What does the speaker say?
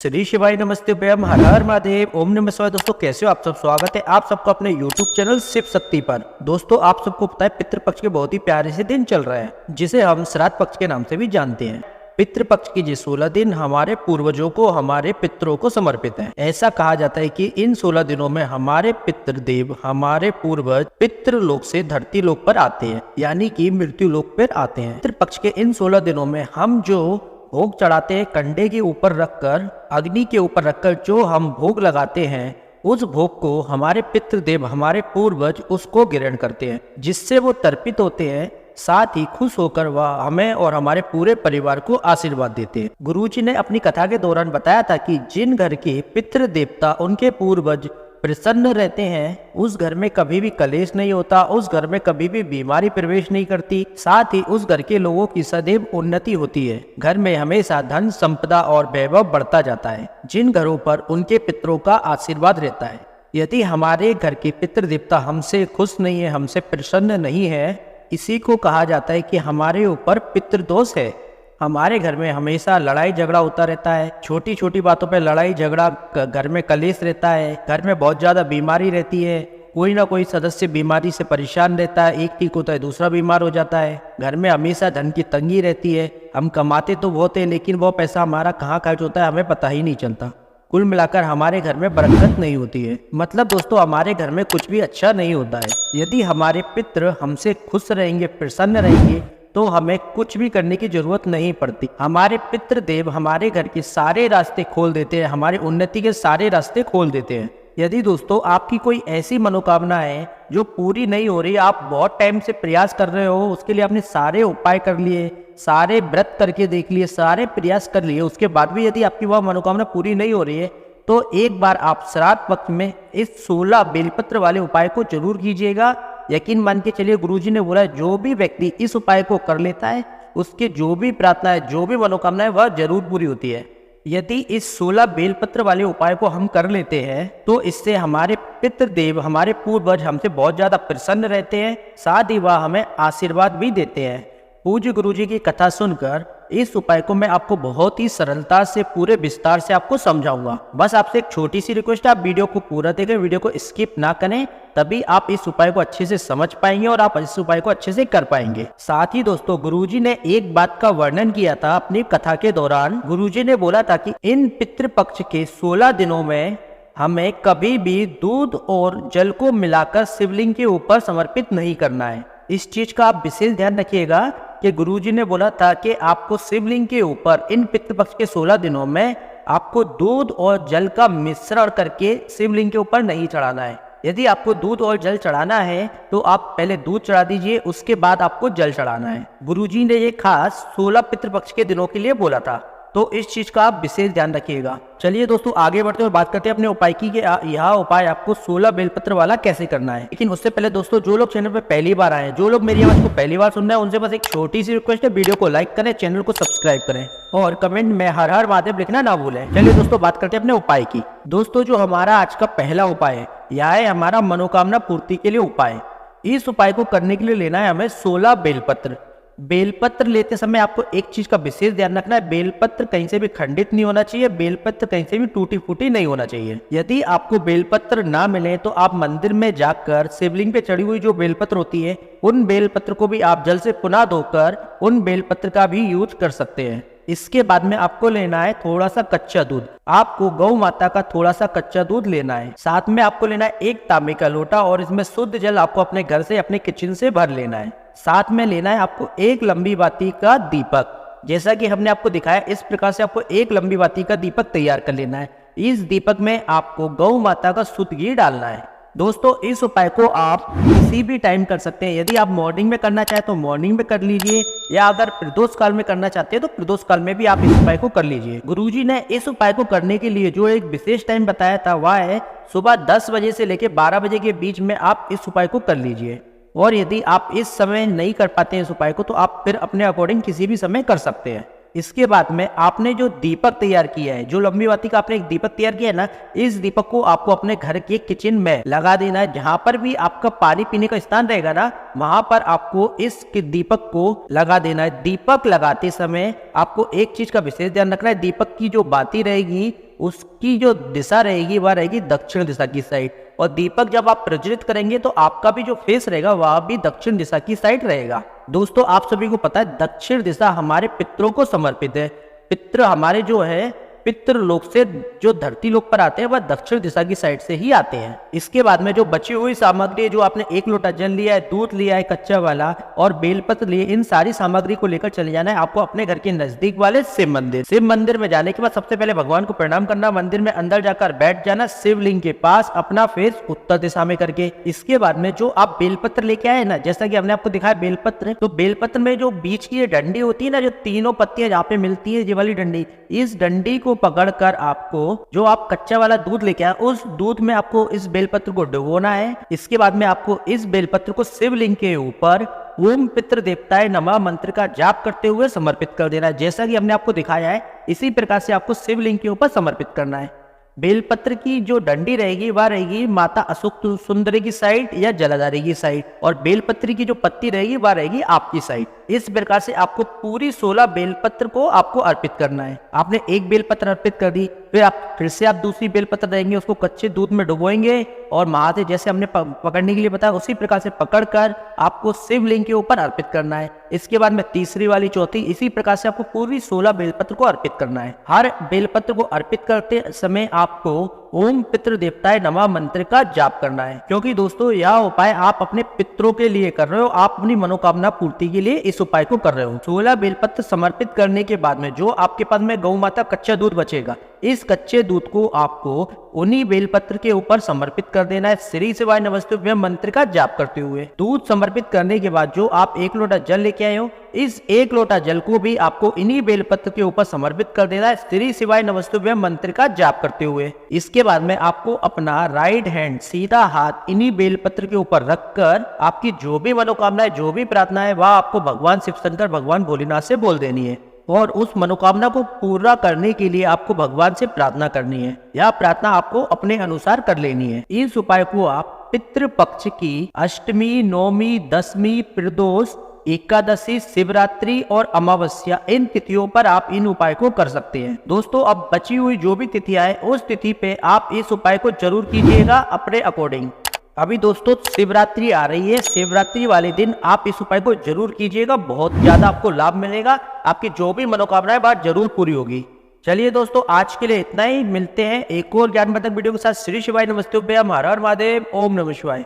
श्री शिवाय नमस्ते भैया, हर हर महादेव, ओम नमः शिवाय। दोस्तों कैसे हो आप सब? स्वागत है आप सबको अपने YouTube चैनल शिव शक्ति पर। दोस्तों आप सबको पता है पितृपक्ष के बहुत ही प्यारे से दिन चल रहे हैं जिसे हम श्राद्ध पक्ष के नाम से भी जानते हैं। पितृपक्ष की ये 16 दिन हमारे पूर्वजों को, हमारे पितरों को समर्पित है। ऐसा कहा जाता है कि इन 16 दिनों में हमारे पितृदेव, हमारे पूर्वज पितृलोक से धरती लोक पर आते हैं, यानी कि मृत्यु लोक पर आते हैं। पितृपक्ष के इन 16 दिनों में हम जो भोग चढ़ाते हैं, कंडे के ऊपर रखकर, अग्नि के ऊपर रखकर जो हम भोग लगाते हैं, उस भोग को हमारे पितृदेव, हमारे पूर्वज उसको ग्रहण करते हैं, जिससे वो तर्पित होते हैं। साथ ही खुश होकर वह हमें और हमारे पूरे परिवार को आशीर्वाद देते हैं। गुरुजी ने अपनी कथा के दौरान बताया था कि जिन घर के पितृदेवता, उनके पूर्वज प्रसन्न रहते हैं, उस घर में कभी भी कलेश नहीं होता, उस घर में कभी भी बीमारी प्रवेश नहीं करती। साथ ही उस घर के लोगों की सदैव उन्नति होती है। घर में हमेशा धन, संपदा और वैभव बढ़ता जाता है, जिन घरों पर उनके पितरों का आशीर्वाद रहता है। यदि हमारे घर के पितृदेवता हमसे खुश नहीं है, हमसे प्रसन्न नहीं है, इसी को कहा जाता है कि हमारे ऊपर पितृदोष है। हमारे घर में हमेशा लड़ाई झगड़ा होता रहता है, छोटी छोटी बातों पे लड़ाई झगड़ा, घर में कलेश रहता है, घर में बहुत ज़्यादा बीमारी रहती है, कोई ना कोई सदस्य बीमारी से परेशान रहता है, एक ठीक होता है दूसरा बीमार हो जाता है। घर में हमेशा धन की तंगी रहती है, हम कमाते तो बहुत है लेकिन वो पैसा हमारा कहाँ खर्च होता है हमें पता ही नहीं चलता। कुल मिलाकर हमारे घर में बरकत नहीं होती है। मतलब दोस्तों हमारे घर में कुछ भी अच्छा नहीं होता है। यदि हमारे पितृ हमसे खुश रहेंगे, प्रसन्न रहेंगे, तो हमें कुछ भी करने की जरूरत नहीं पड़ती। हमारे पितृदेव हमारे घर के सारे रास्ते खोल देते हैं, हमारी उन्नति के सारे रास्ते खोल देते हैं। यदि दोस्तों आपकी कोई ऐसी मनोकामना है जो पूरी नहीं हो रही, आप बहुत टाइम से प्रयास कर रहे हो, उसके लिए आपने सारे उपाय कर लिए, सारे व्रत करके देख लिए, सारे प्रयास कर लिए, उसके बाद भी यदि आपकी वह मनोकामना पूरी नहीं हो रही है, तो एक बार आप श्राद्ध पक्ष में इस 16 बेलपत्र वाले उपाय को जरूर कीजिएगा। यकीन मान के चलिए, गुरुजी ने बोला जो भी व्यक्ति इस उपाय को कर लेता है, उसके जो भी प्रार्थना है, जो भी मनोकामना है, वह जरूर पूरी होती है। यदि इस 16 बेलपत्र वाले उपाय को हम कर लेते हैं, तो इससे हमारे पितृदेव, हमारे पूर्वज हमसे बहुत ज्यादा प्रसन्न रहते हैं, साथ ही वह हमें आशीर्वाद भी देते हैं। पूज्य गुरुजी की कथा सुनकर इस उपाय को मैं आपको बहुत ही सरलता से, पूरे विस्तार से आपको समझाऊंगा। बस आपसे एक छोटी सी रिक्वेस्ट है, आप वीडियो को पूरा देखें, वीडियो को स्किप ना करें, तभी आप इस उपाय को अच्छे से समझ पाएंगे और आप इस उपाय को अच्छे से कर पाएंगे। साथ ही दोस्तों गुरुजी ने एक बात का वर्णन किया था अपनी कथा के दौरान। गुरुजी ने बोला था कि इन पितृपक्ष के 16 दिनों में हमें कभी भी दूध और जल को मिलाकर शिवलिंग के ऊपर समर्पित नहीं करना है। इस चीज का आप विशेष ध्यान रखिएगा कि गुरुजी ने बोला था कि आपको शिवलिंग के ऊपर इन पितृपक्ष के 16 दिनों में आपको दूध और जल का मिश्रण करके शिवलिंग के ऊपर नहीं चढ़ाना है। यदि आपको दूध और जल चढ़ाना है तो आप पहले दूध चढ़ा दीजिए, उसके बाद आपको जल चढ़ाना है। गुरुजी ने ये खास 16 पितृपक्ष के दिनों के लिए बोला था, तो इस चीज का आप विशेष ध्यान रखिएगा। चलिए दोस्तों आगे बढ़ते हैं और बात करते हैं अपने उपाय की कि यह उपाय आपको 16 बेलपत्र वाला कैसे करना है। लेकिन उससे पहले दोस्तों, जो लोग चैनल पे पहली बार आए हैं, जो लोग मेरी आवाज को पहली बार सुन रहे हैं, उनसे बस एक छोटी सी रिक्वेस्ट है, वीडियो को लाइक करें, चैनल को सब्सक्राइब करें और कमेंट में हर हर महादेव लिखना ना भूलें। चलिए दोस्तों बात करते हैं अपने उपाय की। दोस्तों जो हमारा आज का पहला उपाय है, यह है हमारा मनोकामना पूर्ति के लिए उपाय। इस उपाय को करने के लिए लेना है हमें 16 बेलपत्र। बेलपत्र लेते समय आपको एक चीज का विशेष ध्यान रखना है, बेलपत्र कहीं से भी खंडित नहीं होना चाहिए, बेलपत्र कहीं से भी टूटी फूटी नहीं होना चाहिए। यदि आपको बेलपत्र ना मिले तो आप मंदिर में जाकर शिवलिंग पे चढ़ी हुई जो बेलपत्र होती है, उन बेलपत्र को भी आप जल से पुनः धोकर उन बेलपत्र का भी यूज कर सकते हैं। इसके बाद में आपको लेना है थोड़ा सा कच्चा दूध। आपको गौ माता का थोड़ा सा कच्चा दूध लेना है। साथ में आपको लेना है एक तांबे का लोटा और इसमें शुद्ध जल आपको अपने घर से, अपने किचन से भर लेना है। साथ में लेना है आपको एक लंबी बाती का दीपक। जैसा कि हमने आपको दिखाया, इस प्रकार से आपको एक लंबी बाती का दीपक तैयार कर लेना है। इस दीपक में आपको गौ माता का शुद्ध घी डालना है। दोस्तों इस उपाय को आप किसी भी टाइम कर सकते हैं। यदि आप मॉर्निंग में करना चाहे तो मॉर्निंग में कर लीजिए, या अगर प्रदोष काल में करना चाहते हैं तो प्रदोष काल में भी आप इस उपाय को कर लीजिए। गुरुजी ने इस उपाय को करने के लिए जो एक विशेष टाइम बताया था, वह है सुबह 10 बजे से लेकर 12 बजे के बीच में आप इस उपाय को कर लीजिए। और यदि आप इस समय नहीं कर पाते हैं इस उपाय को, तो आप फिर अपने अकॉर्डिंग किसी भी समय कर सकते हैं। इसके बाद में आपने जो दीपक तैयार किया है, जो लंबी बाती का आपने एक दीपक तैयार किया है ना, इस दीपक को आपको अपने घर के किचन में लगा देना है। जहां पर भी आपका पानी पीने का स्थान रहेगा ना, वहां पर आपको इस दीपक को लगा देना है। दीपक लगाते समय आपको एक चीज का विशेष ध्यान रखना है, दीपक की जो बाती रहेगी उसकी जो दिशा रहेगी वह रहेगी दक्षिण दिशा की साइड, और दीपक जब आप प्रज्वलित करेंगे तो आपका भी जो फेस रहेगा वह भी दक्षिण दिशा की साइड रहेगा। दोस्तों आप सभी को पता है दक्षिण दिशा हमारे पितरों को समर्पित है। पितृ हमारे जो है पितृ लोक से जो धरती लोक पर आते हैं वह दक्षिण दिशा की साइड से ही आते हैं। इसके बाद में जो बची हुई सामग्री, जो आपने 1 लोटा जल लिया है, दूध लिया है कच्चा वाला और बेलपत्र लिए, इन सारी सामग्री को लेकर चले जाना है आपको अपने घर के नजदीक वाले शिव मंदिर। शिव मंदिर में जाने के बाद सबसे पहले भगवान को प्रणाम करना, मंदिर में अंदर जाकर बैठ जाना शिवलिंग के पास अपना फेस उत्तर दिशा में करके। इसके बाद में जो आप बेलपत्र लेके आए ना, जैसा कि हमने आपको दिखाया बेलपत्र, तो बेलपत्र में जो बीच की ये डंडी होती है ना, जो तीनों पत्तियां जहाँ पे मिलती है, ये वाली डंडी, इस डंडी को पकड़कर आपको जो आप कच्चा वाला दूध लेके आए उस दूध में आपको इस बेलपत्र को डुबोना है। इसके बाद में आपको इस बेलपत्र को शिवलिंग के ऊपर ओम पितृ देवताय नमः मंत्र का जाप करते हुए समर्पित कर देना है। जैसा कि हमने आपको दिखाया है इसी प्रकार से आपको शिवलिंग के ऊपर समर्पित करना है। बेलपत्र की जो डंडी रहेगी वह रहेगी माता अशोक सुंदरी की साइड या जलाधारी की साइड, और बेलपत्र की जो पत्ती रहेगी वह रहेगी आपकी साइड। इस प्रकार से आपको पूरी 16 बेलपत्र को आपको अर्पित करना है। आपने एक बेलपत्र अर्पित कर दी, फिर से आप दूसरी बेलपत्र देंगे, उसको कच्चे दूध में डुबोएंगे और वहां से जैसे हमने पकड़ने के लिए बताया उसी प्रकार से पकड़कर आपको शिवलिंग के ऊपर अर्पित करना है। इसके बाद में तीसरी वाली, चौथी, इसी प्रकार से आपको पूरी 16 बेलपत्र को अर्पित करना है। हर बेलपत्र को अर्पित करते समय आपको ओम पितृ देवताय नमः मंत्र का जाप करना है, क्योंकि दोस्तों यह उपाय आप अपने पितरों के लिए कर रहे हो, आप अपनी मनोकामना पूर्ति के लिए इस उपाय को कर रहे हो। 16 बेलपत्र समर्पित करने के बाद में जो आपके पास में गौ माता कच्चा दूध बचेगा, इस कच्चे दूध को आपको उन्हीं बेलपत्र के ऊपर समर्पित कर देना है श्री शिवाय नमस्तुभ्यम मंत्र का जाप करते हुए। दूध समर्पित करने के बाद जो आप 1 लोटा जल लेके आए हो, इस 1 लोटा जल को भी आपको इन्हीं बेलपत्र के ऊपर समर्पित कर देना है श्री शिवाय नमस्तुभ्यम मंत्र का जाप करते हुए। इसके बाद में आपको अपना राइट हैंड, सीधा हाथ इन्हीं बेलपत्र के ऊपर रखकर आपकी जो भी मनोकामनाएं, जो भी प्रार्थना है वह आपको भगवान शिव शंकर, भगवान भोलेनाथ से बोल देनी है, और उस मनोकामना को पूरा करने के लिए आपको भगवान से प्रार्थना करनी है। यह प्रार्थना आपको अपने अनुसार कर लेनी है। इस उपाय को आप पितृपक्ष की अष्टमी, नौमी, दसवीं, प्रदोष, एकादशी, शिवरात्रि और अमावस्या, इन तिथियों पर आप इन उपाय को कर सकते हैं। दोस्तों अब बची हुई जो भी तिथियां है उस तिथि पे आप इस उपाय को जरूर कीजिएगा अपने अकॉर्डिंग। अभी दोस्तों शिवरात्रि आ रही है, शिवरात्रि वाले दिन आप इस उपाय को जरूर कीजिएगा, बहुत ज्यादा आपको लाभ मिलेगा, आपकी जो भी मनोकामनाएं बात जरूर पूरी होगी। चलिए दोस्तों आज के लिए इतना ही, मिलते हैं एक और ज्ञानवर्धक वीडियो के साथ। श्री शिवाय नमस्तुभ्यम, हर हर महादेव, ओम नमः शिवाय।